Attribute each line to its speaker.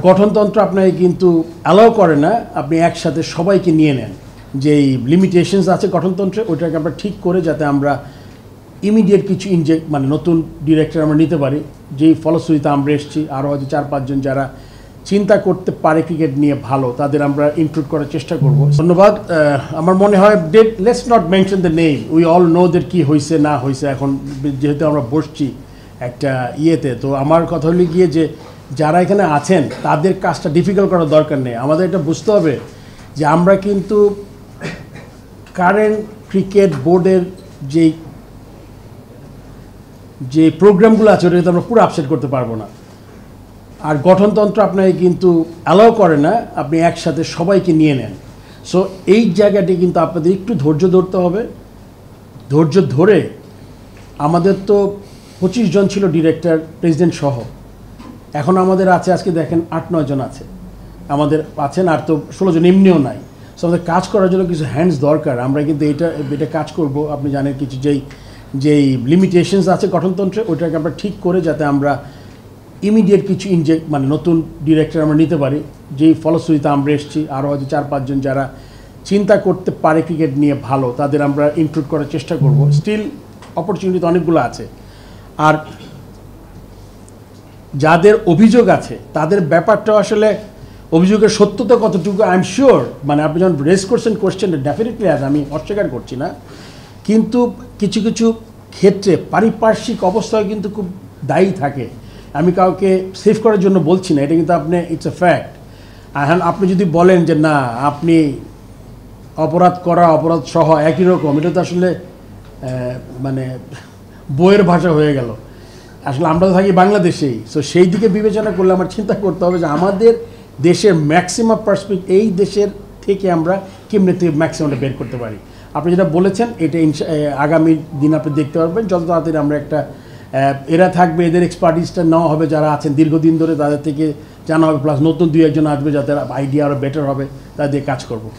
Speaker 1: গঠনতন্ত্র আপনাকে কিন্তু অ্যালাউ করে না আপনি একসাথে সবাইকে নিয়ে নেন। যেই লিমিটেশনস আছে গঠনতন্ত্রে ওইটাকে আমরা ঠিক করে যাতে আমরা ইমিডিয়েট কিছু মানে নতুন ডিরেক্টর আমরা নিতে পারি, যেই ফলশ্রুতিতে আমরা এসেছি। আরও হয়তো 4-5 জন যারা চিন্তা করতে পারে ক্রিকেট নিয়ে ভালো, তাদের আমরা ইনক্লুড করার চেষ্টা করব। ধন্যবাদ। আমার মনে হয় let's not mention the name, we all know দের কী হয়েছে না হয়েছে। এখন যেহেতু আমরা বসছি একটা ইয়েতে, তো আমার কথা হলো গিয়ে যে যারা এখানে আছেন তাদের কাজটা ডিফিকাল্ট করার দরকার নেই। আমাদের এটা বুঝতে হবে যে আমরা কিন্তু কারেন্ট ক্রিকেট বোর্ডের যে প্রোগ্রামগুলো আছে ওটা কিন্তু আমরা পুরো আপসেট করতে পারবো না। আর গঠনতন্ত্র আপনাকে কিন্তু অ্যালাউ করে না আপনি একসাথে সবাইকে নিয়ে নেন। সো এই জায়গাটি কিন্তু আপনাদের একটু ধৈর্য ধরতে হবে। ধৈর্য ধরে আমাদের তো 25 জন ছিল ডিরেক্টর, প্রেসিডেন্ট সহ। এখন আমাদের আছে আজকে দেখেন 8-9 জন আছে আমাদের আছেন, আর তো 16 জন এমনিও নাই। সো আমাদের কাজ করার জন্য কিছু হ্যান্ডস দরকার। আমরা কিন্তু এটা কাজ করব। আপনি জানেন কিছু যেই লিমিটেশনস আছে গঠনতন্ত্রে ওইটাকে আমরা ঠিক করে যাতে আমরা ইমিডিয়েট কিছু মানে নতুন ডিরেক্টর আমরা নিতে পারি, যেই ফলশ্রুতিতে আমরা এসেছি। আরও হয়তো 4-5 জন যারা চিন্তা করতে পারে ক্রিকেট নিয়ে ভালো, তাদের আমরা ইনক্লুড করার চেষ্টা করব। স্টিল অপরচুনিটি অনেকগুলো আছে। আর যাদের অভিযোগ আছে তাদের ব্যাপারটা আসলে অভিযোগের সত্যতা কতটুকু আই এম শিওর, মানে আপনি যখন রেজ করছেন কোশ্চেনটা ডেফিনেটলি আছে, আমি অস্বীকার করছি না। কিন্তু কিছু কিছু ক্ষেত্রে পারিপার্শ্বিক অবস্থায় কিন্তু খুব দায়ী থাকে। আমি কাউকে সেভ করার জন্য বলছি না, এটা কিন্তু আপনি ইটস এ ফ্যাক্ট। এখন আপনি যদি বলেন যে না আপনি অপরাধ সহ একই রকম, এটা তো আসলে মানে বইয়ের ভাষা হয়ে গেল। আসলে আমরা তো থাকি বাংলাদেশেই। সো সেই দিকে বিবেচনা করলে আমার চিন্তা করতে হবে যে আমাদের দেশের ম্যাক্সিমাম পার্সপেক্টিভ, এই দেশের থেকে আমরা কেমনে থেকে ম্যাক্সিমামটা বের করতে পারি। আপনি যেটা বলেছেন এটা আগামী দিন আপনি দেখতে পারবেন। যত তাড়াতাড়ি আমরা একটা এরা থাকবে, এদের এক্সপার্টিসটা নেওয়া হবে, যারা আছেন দীর্ঘদিন ধরে তাদের থেকে জানা হবে, প্লাস নতুন 2-1 জন আসবে যাদের আইডিয়া আরও বেটার হবে, তাদের দিয়ে কাজ করবো।